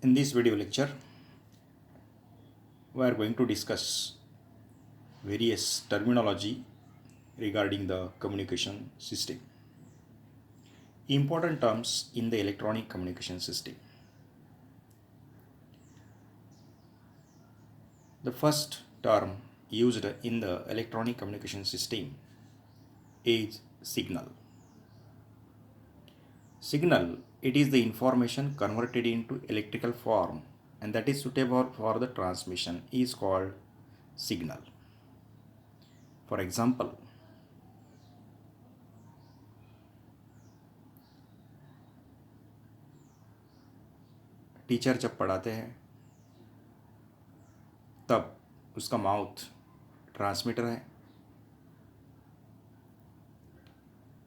In this video lecture, we are going to discuss various terminology regarding the communication system. Important terms in the electronic communication system. The first term used in the electronic communication system is signal. Signal, it is the information converted into electrical form and that is suitable for the transmission is called signal. For example, teacher जब पढ़ाते हैं तब उसका mouth transmitter है,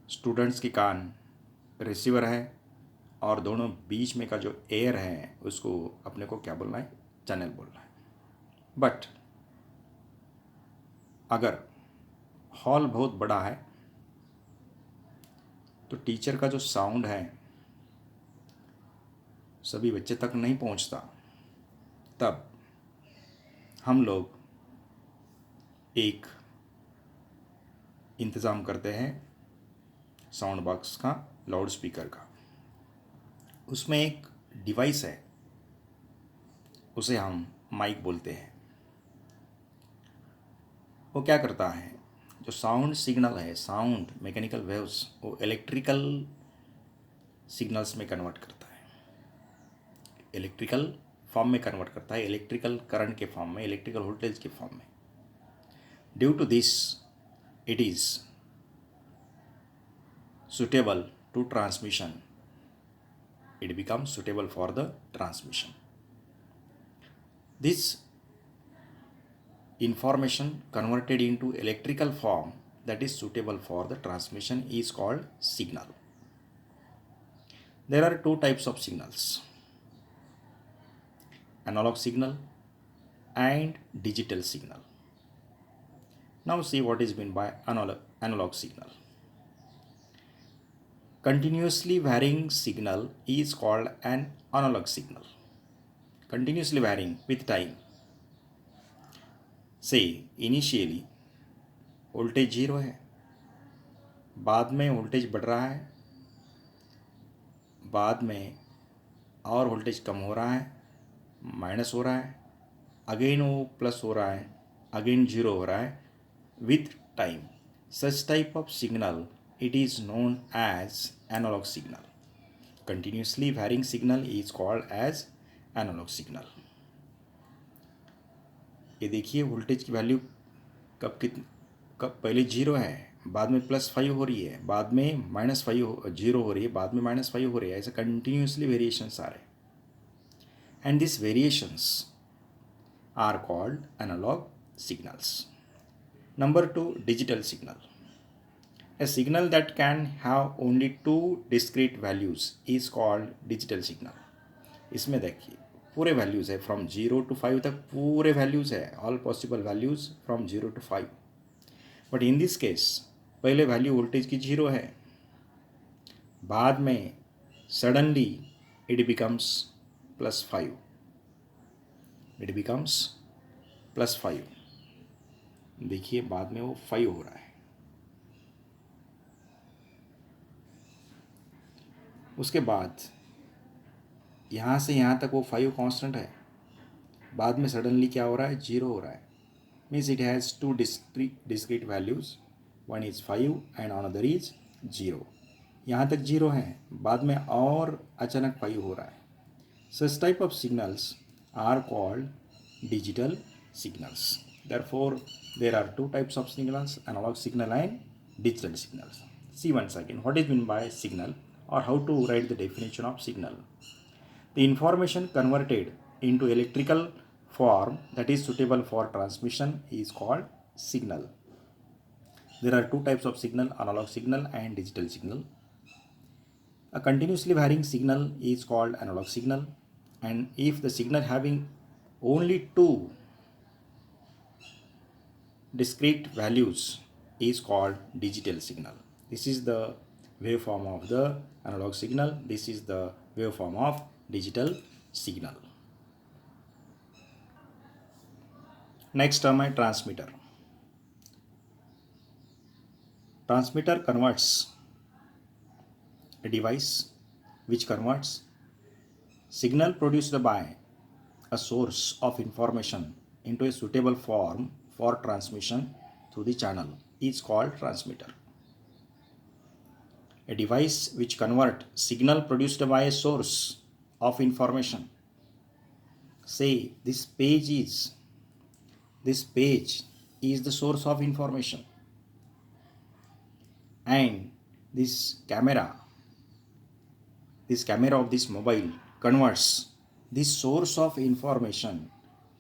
students की कान receiver है और दोनों बीच में का जो एयर है उसको अपने को क्या बोलना है, चैनल बोलना है. बट अगर हॉल बहुत बड़ा है तो टीचर का जो साउंड है सभी बच्चे तक नहीं पहुंचता. तब हम लोग एक इंतज़ाम करते हैं साउंड बॉक्स का, लाउड स्पीकर का. उसमें एक डिवाइस है, उसे हम माइक बोलते हैं. वो क्या करता है, जो साउंड सिग्नल है, साउंड मैकेनिकल वेव्स, वो इलेक्ट्रिकल सिग्नल्स में कन्वर्ट करता है, इलेक्ट्रिकल फॉर्म में कन्वर्ट करता है, इलेक्ट्रिकल करंट के फॉर्म में, इलेक्ट्रिकल वोल्टेज के फॉर्म में. Due to this it is suitable to transmission. It becomes suitable for the transmission. This information converted into electrical form that is suitable for the transmission is called signal. There are two types of signals: analog signal and digital signal. Now see what is meant by analog signal. Continuously varying signal is called an analog signal. Continuously varying with time. Say initially voltage 0 है, बाद में voltage बढ़ रहा है, बाद में और voltage कम हो रहा है, माइनस हो रहा है, अगेन वो प्लस हो रहा है, अगेन 0 हो रहा है with time. Such type of signal it is known as analog signal. Continuously varying signal is called as analog signal. ये देखिए वोल्टेज की वैल्यू कब पहले 0 है, बाद में +5 हो रही है, बाद में -0 हो रही है, बाद में -5 हो रही है. ऐसे कंटिन्यूसली वेरिएशंस आ रहे हैं. And this variations are called analogue signals. Number 2, digital signal. A signal that can have only two discrete values is called digital signal. इसमें देखिए पूरे वैल्यूज़ है, फ्रॉम 0 to 5 तक पूरे वैल्यूज़ है, all possible values from 0 to 5. But in this case पहले value voltage की 0 है, बाद में suddenly it becomes +5. It becomes +5. देखिए बाद में वो 5 हो रहा है. उसके बाद यहाँ से यहाँ तक वो 5 कांस्टेंट है, बाद में सडनली क्या हो रहा है, 0 हो रहा है. Means it has two discrete values, one is 5 and another is 0. यहाँ तक 0 है, बाद में और अचानक 5 हो रहा है. Such type of signals are called digital signals. Therefore, there are two types of signals: analog signal and digital signals. See once again what is meant by signal, or how to write the definition of signal. The information converted into electrical form that is suitable for transmission is called signal. There are two types of signal: analog signal and digital signal. A continuously varying signal is called analog signal, and if the signal having only two discrete values is called digital signal. This is the waveform of the analog signal. This is the waveform of digital signal. Next term है transmitter. Transmitter converts a device which converts signal produced by a source of information into a suitable form for transmission through the channel is called transmitter. A device which convert signal produced by a source of information, say this page is the source of information, and this camera of this mobile converts this source of information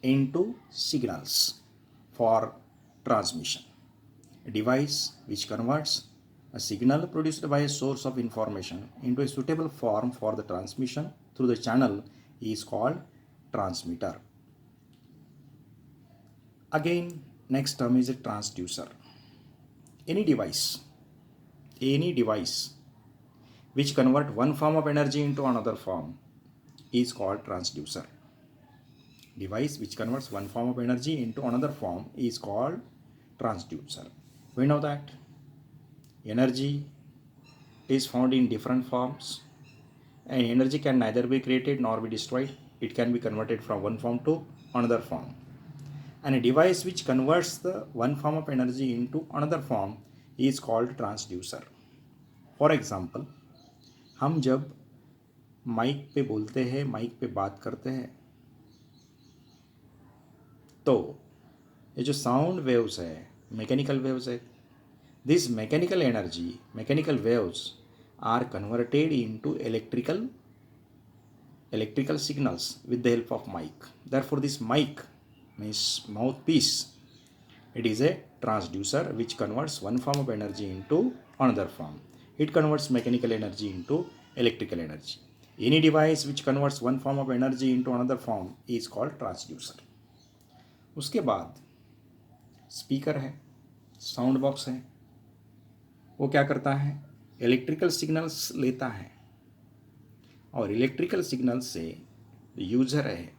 into signals for transmission. A device which converts a signal produced by a source of information into a suitable form for the transmission through the channel is called transmitter. Again, next term is a transducer. Any device which convert one form of energy into another form is called transducer. Device which converts one form of energy into another form is called transducer. We know that energy is found in different forms, and energy can neither be created nor be destroyed. It can be converted from one form to another form. And a device which converts the one form of energy into another form is called transducer. For example, हम जब mic पे बोलते हैं, mic पे बात करते हैं, तो ये जो साउंड वेव्स है, मैकेनिकल वेव्स है, this mechanical energy, mechanical waves are converted into electrical signals with the help of mic. Therefore, this mic means mouthpiece. It is a transducer which converts one form of energy into another form. It converts mechanical energy into electrical energy. Any device which converts one form of energy into another form is called transducer. उसके बाद speaker है, sound box है. वो क्या करता है? Electrical signals लेता है, और इलेक्ट्रिकल सिग्नल से यूज़र है,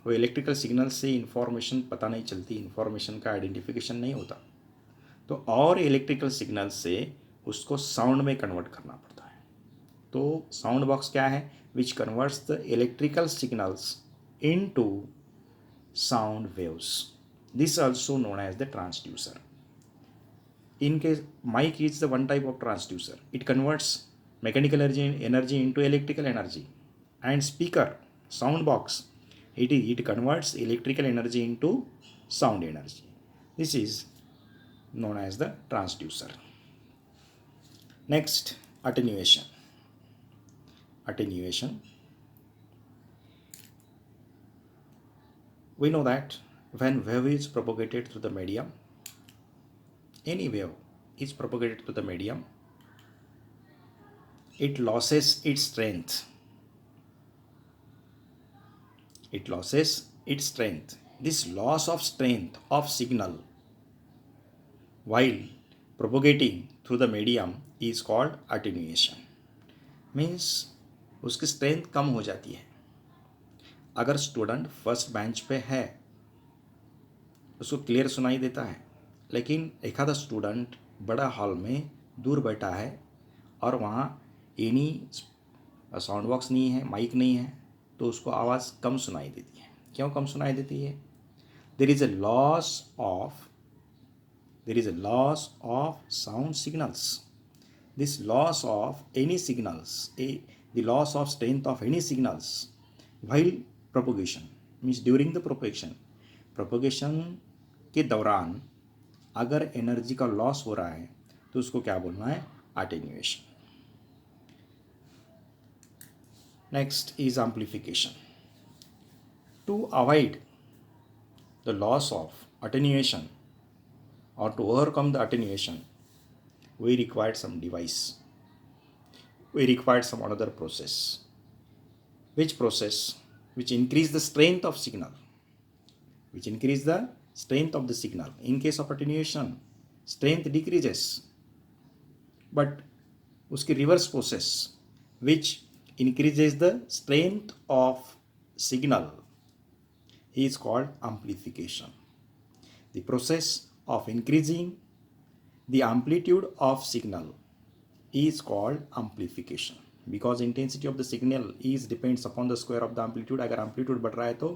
वो इलेक्ट्रिकल सिग्नल से इंफॉर्मेशन पता नहीं चलती, इंफॉर्मेशन का आइडेंटिफिकेशन नहीं होता, तो और इलेक्ट्रिकल सिग्नल से उसको साउंड में कन्वर्ट करना पड़ता है. तो साउंड बॉक्स क्या है? Which converts the electrical signals into sound waves. This also known as the transducer. In case mic is the one type of transducer, it converts mechanical energy into electrical energy, and speaker, sound box, it converts electrical energy into sound energy. This is known as the transducer. Next, attenuation. We know that when wave is propagated through the medium, any wave is propagated to the medium, it loses its strength. This loss of strength of signal while propagating through the medium is called attenuation. Means उसकी strength कम हो जाती है. अगर student first bench पे है, उसको clear सुनाई देता है, लेकिन एक आधा स्टूडेंट बड़ा हॉल में दूर बैठा है और वहाँ एनी साउंड बॉक्स नहीं है, माइक नहीं है, तो उसको आवाज़ कम सुनाई देती है. क्यों कम सुनाई देती है? There is a loss of sound signals. This loss of any signals, the loss of strength of any signals while propagation, means during the propagation के दौरान अगर एनर्जी का लॉस हो रहा है तो उसको क्या बोलना है? Attenuation. Next is amplification. To avoid the loss of attenuation or to overcome the attenuation, we required some device. We required some another process. Which process? Which increase the strength of signal. In case of attenuation, strength decreases. But उसकी reverse process, which increases the strength of signal is called amplification. The process of increasing the amplitude of signal is called amplification, because intensity of the signal is depends upon the square of the amplitude. अगर amplitude बढ़ रहा है तो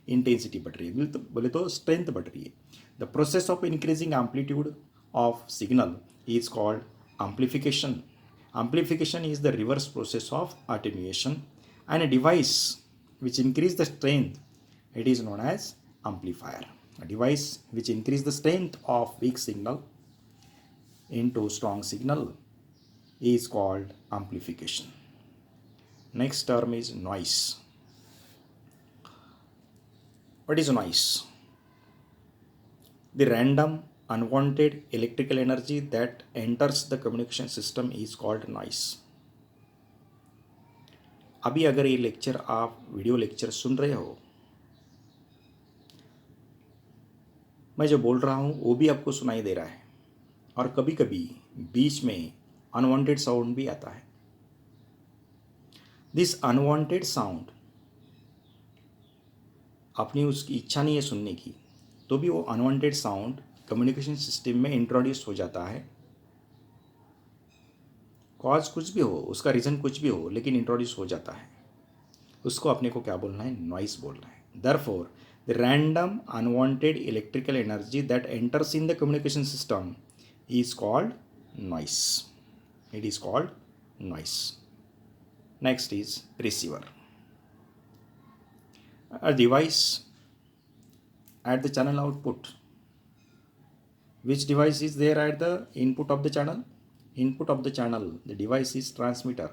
intensity बढ़ रही है, बोले तो strength बढ़ रही है. The process of increasing amplitude of signal is called amplification. Amplification is the reverse process of attenuation, and a device which increase the strength, it is known as amplifier. A device which increase the strength of weak signal into strong signal is called amplification. Next term is noise. What is noise? The random unwanted electrical energy that enters the communication system is called noise. अभी अगर ये lecture आप video lecture सुन रहे हो, मैं जो बोल रहा हूँ वो भी आपको सुनाई दे रहा है, और कभी कभी बीच में अनवांटेड साउंड भी आता है. दिस अनवांटेड साउंड अपनी उसकी इच्छा नहीं है सुनने की, तो भी वो अनवांटेड साउंड कम्युनिकेशन सिस्टम में इंट्रोड्यूस हो जाता है. कॉज कुछ भी हो, उसका रीज़न कुछ भी हो, लेकिन इंट्रोड्यूस हो जाता है. उसको अपने को क्या बोलना है? नॉइस बोलना है. Therefore the random unwanted electrical energy that enters in the communication system is called noise. It is called noise. Next is receiver. A device at the channel output. Which device is there at the input of the channel? Input of the channel, the device is transmitter.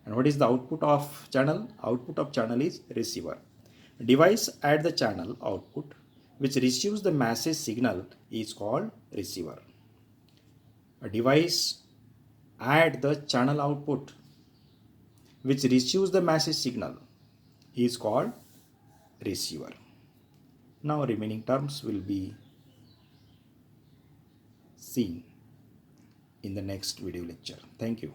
And what is the output of channel? Output of channel is receiver. A device at the channel output which receives the message signal is called receiver. A device at the channel output which receives the message signal is called receiver. Now remaining terms will be seen in the next video lecture. Thank you.